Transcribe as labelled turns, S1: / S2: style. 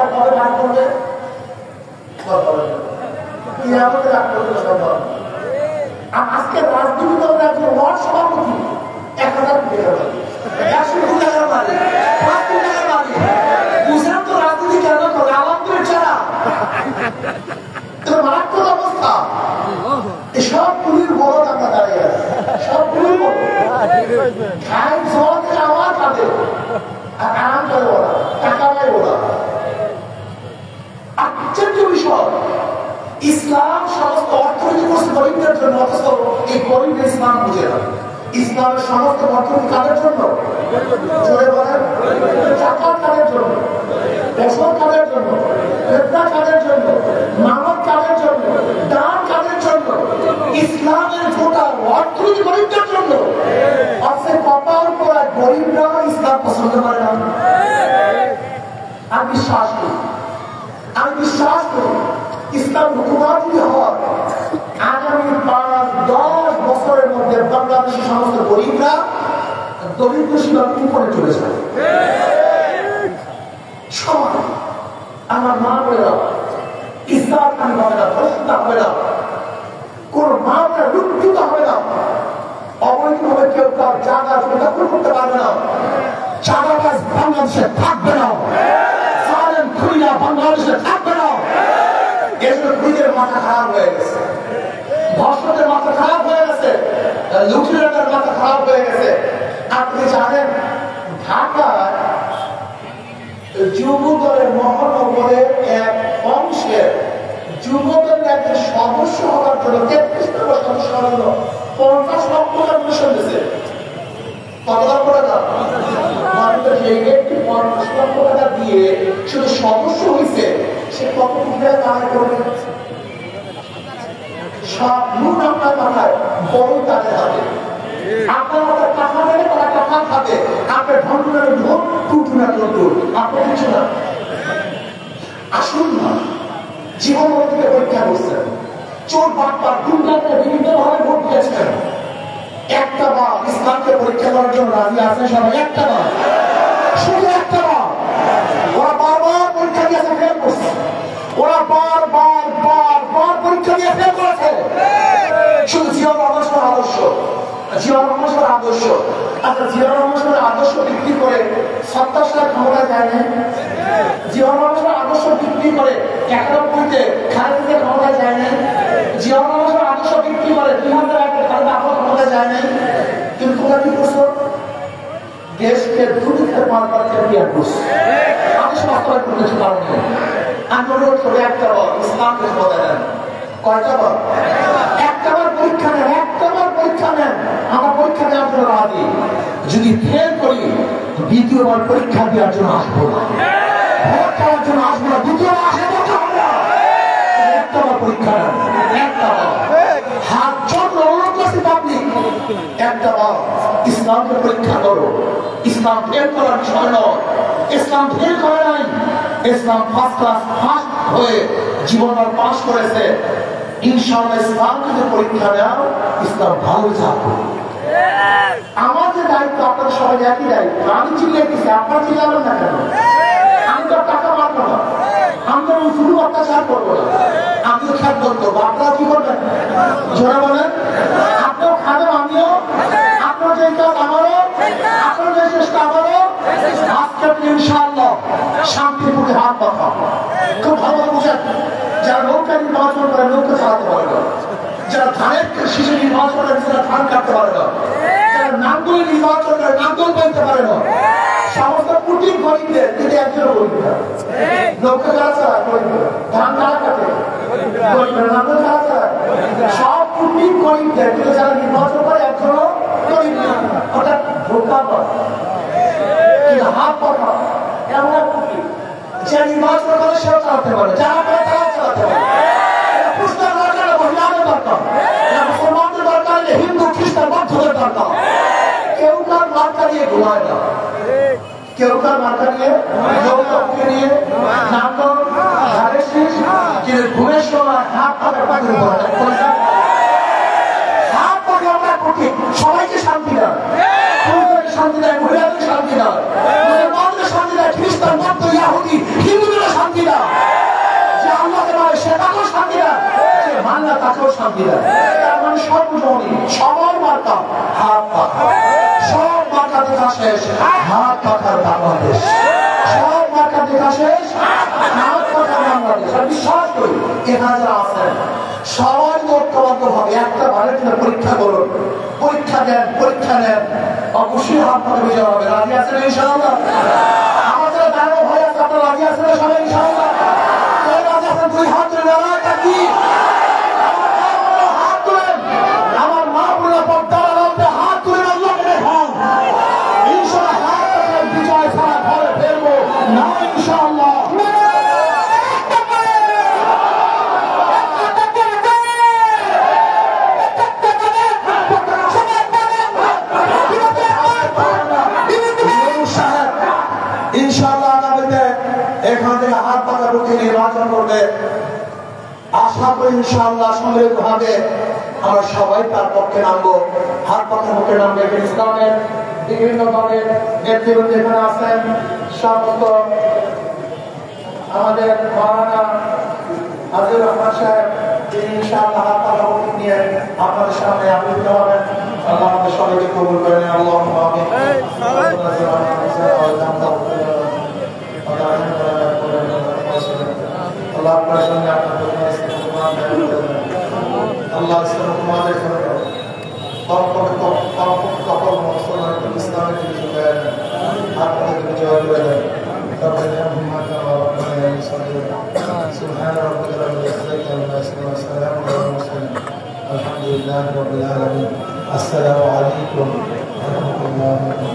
S1: সবাই কবে রাগ করবে? কিয়ামতে রাগ করবে সবাই। আজকে রাজনীতি দলের একজন ওয়ার্ড সভাপতি 1000 কোটি টাকা মালিক, 100 কোটি টাকা মালিক, 5 কোটি টাকা মালিক। বুঝলাম তো রাজনীতি কেন করে? আলমগীর ছাড়া মারাত্মক অবস্থা। সব পুলির বড় টাকা দাঁড়িয়ে আছে, সব পুলির বড় খাই জল খাওয়া খাবে আর আরাম করে ওরা, টাকা নেয় ওরা। আশ্চর্য বিষয়, ইসলাম সমস্ত অর্থনীতি করছে গরিবদের জন্য, অথচ এই গরিব ইসলাম বুঝে না। ইসলামের সমস্ত অর্থনীতি কাদের জন্য? জোরে বলেন। জাকাত কাদের জন্য? ওষুধ কাদের জন্য? ফিতরা কাদের জন্য? মানব কাদের জন্য? দান কাদের জন্য? ইসলামের গোটা অর্থনীতি গরিবদের জন্য। অথচ কপাল পড়া গরিবরা ইসলাম পছন্দ করে না। আমি বিশ্বাস করি, আমি বিশ্বাস করি ইসলাম হুকুমত যদি হয় আগামী 5-10 বছরের মধ্যে বাংলাদেশের সমস্ত গরিবরা দরিদ্র সীমার উপরে চলে যাবে। সবাই আমার মা বলেরা ইসলাম হবে না, প্রশ্ন হবে না, কোন মা বলে লুণ্ঠিত হবে না, অবৈধভাবে কেউ তার জায়গা দখল করতে পারবে না, চাঁদাবাজ বাংলাদেশে থাকবে না, সালেম খুলিয়া বাংলাদেশে থাকবে না। এজন্য খুঁজের মাথা খারাপ হয়ে গেছে, ধর্ষকের মাথা খারাপ হয়ে গেছে, লুটেরাদের মাথা খারাপ হয়ে গেছে। আপনি জানেন ঢাকায় যুবদলের মহানগরের এক অংশের যুবদলের একজন সদস্য হওয়ার জন্য 33 নম্বর সদস্য হওয়ার জন্য 50 লক্ষ টাকা মিশন দিয়েছে। কত লক্ষ টাকা? একটি 50 লক্ষ টাকা দিয়ে শুধু সদস্য হয়েছে, সে কত কোটি টাকা কামাই করবে? সব নুন আপনার মাথায়, বড় তাদের হাতে। আপনার মাথায় টাকা দেবে, তারা টাকা খাবে। আপনার ধর্মের ঢোক টুটুনা টুটুর, আপনার কিছু না। আসুন না, জীবন থেকে পরীক্ষা করছেন, চোর বাটপার গুন্ডাকে বিভিন্নভাবে ভোট দিয়েছেন। একটা বার ইসলামকে পরীক্ষা করার জন্য রাজি আছেন সবাই? একটা বার, শুধু একটা বার। ওরা বারবার পরীক্ষা দিয়েছে, ফেল করছে। ওরা বারবার পরীক্ষা দিয়ে ফেল করেছে। শুধু জিয়াউর রহমান আদর্শ, জিয়াউর রহমান আদর্শ। আচ্ছা, জিয়াউর রহমান আদর্শ বিক্রি করে 70 সাল ক্ষমতায় যায় না? জিয়াউর রহমান আদর্শ বিক্রি করে 91-তে খালেদা ক্ষমতায় যায় না? জিয়াউর রহমান আদর্শ বিক্রি করে 2001-এ খালেদা আবার ক্ষমতায় যায় না? কিন্তু তোমরা কি করছো? দেশকে দুর্নীতির মারফতে ক্রিয়া করছো, আদেশ বাস্তবায়ন করতে কিছু পারো না। আমি অনুরোধ করি একটা বার ইসলামকে ক্ষমতা দেন। কয়টা বার? একটা বার পরীক্ষা নেন, একটা বার পরীক্ষা নেন। আমরা পরীক্ষা দেওয়ার জন্য রাজি। যদি ফেল করি দ্বিতীয়বার পরীক্ষা দেওয়ার জন্য আসবো না, ভোট দেওয়ার জন্য আসবো না, দ্বিতীয়বার আসবো না। একটা বার পরীক্ষা নেন, একটা বার হাত জন্য অনুরোধ করছি পাবলিক, একটা বার ইসলামকে পরীক্ষা করো। ইসলাম ফেল করার বিষয় নয়, ইসলাম ফেল করে নাই, ইসলাম ফার্স্ট ক্লাস ফার্স্ট হয়ে জীবনভর পাস করেছে। ইনশাআল্লাহ ইসলামকে যে পরীক্ষা দেওয়া, ইসলাম ভালো যাবে। আমার যে দায়িত্ব, আপনাদের সবাই একই দায়িত্ব। আমি চিল্লাইতেছি, আপনারা চিল্লাবেন না কেন? আমি তো টাকা মারবো না, আমি তো শুধু অত্যাচার করবো না, আমিও খেদমত করবো। আপনারা কি করবেন? জোরে বলেন। আপনিও খাবেন, আমিও। আপনার যে কাজ আমারও, আপনার যে চেষ্টা আমারও। আজকে ইনশাআল্লাহ শান্তিপুরে হাত পাখা খুব ভালো বুঝেন। যারা নৌকা নির্বাচন করে নৌকা চালাতে পারে না, যারা ধানের শিশু নির্বাচন করে যারা ধান কাটতে পারে না, যারা নাঙ্গল নির্বাচন করে নাঙ্গল বানতে পারে না, সমস্ত কুটির গরিবদের কিন্তু একজন গরিব না। নৌকা যারা চালায় গরিবরা, ধান যারা কাটে গরিবরা, নাঙ্গল যারা চালায় সব কুটির গরিবদের, কিন্তু যারা নির্বাচন করে একজনও গরিব না। অর্থাৎ ধোকা পায়, কিন্তু হাত পাখা এমন এক কুটির যে নির্বাচন করে সেও চালাতে পারে, যারা পারে তারা চালাতে পারে। খ্রিস্টান দরকার, মহিলাদের দরকার, মুসলমানদের দরকার, হিন্দু খ্রিস্টান বৌদ্ধদের দরকার। কেউ কার মার্কা নিয়ে ঘুমায় না, কেউ কার মার্কা নিয়ে নৌকাকে নিয়ে নাটক ধারে শেষ, কিন্তু ঘুমের সময় হাত পাকে পাকে হাত পাকে আমরা কঠিন। সবাইকে শান্তি দেয়, শান্তি দেয়, মহিলাদের শান্তি দেয়, মুসলমানদের শান্তি দেয়, খ্রিস্টান বৌদ্ধ ইহুদি হিন্দুদের শান্তি তাকেও শান্তি দেয়। তার মানে সর্বজনী সবার মার্কা হাত পাখা, সব মার্কা দেখা শেষ হাত পাখার বাংলাদেশ, সব মার্কা দেখা শেষ হাত পাখার বাংলাদেশ। আর বিশ্বাস করি এখানে যারা আছেন সবাই ঐক্যবদ্ধ ভাবে একটা ভারত পরীক্ষা করুন, পরীক্ষা দেন, পরীক্ষা নেন, অবশ্যই হাত পাখা বিজয় হবে। রাজি আছেন ইনশাআল্লাহ? আমাদের দাঁড়ানো ভয় আছে, আপনারা রাজি আছেন সবাই ইনশাআল্লাহ? রাজি আছেন? দুই হাত ধরে দাঁড়াটা কি হাত তুলেন, আমার মা বলে পর্দার আড়ালে হাত তুলেন, আল্লাহকে দেখান ইনশাআল্লাহ। হাত পাখা বিজয় ছাড়া ঘরে ফেরবো না ইনশাআল্লাহ। ইনশাআল্লাহ আগামীতে এখান থেকে হাত পাকা রুখে নির্বাচন করবে। আশা করি ইনশাআল্লাহ সম্মিলিত ভাবে আমরা সবাই তার পক্ষে নামবো, হাত পাকা পক্ষে নামবে। ইসলামের বিভিন্ন দলের নেতৃবৃন্দ এখানে আছেন, সমস্ত আমাদের মাওলানা আজিজুর রহমান সাহেব তিনি ইনশাআল্লাহ হাত পাকা পক্ষে নিয়ে আপনাদের সামনে আবির্ভূত হবেন। আল্লাহ আমাদের সবাইকে কবুল করে নেন। আল্লাহুম্মা আমিন। আল্লাহ আপনার সঙ্গে আপনার আল্লাহ ইসলামের ইসলামের আপনাদের বিজয় করে দেন। سبحان ربك رب العزة عما يصفون وسلام على المرسلين الحمد لله رب العالمين. السلام عليكم ورحمة الله وبركاته.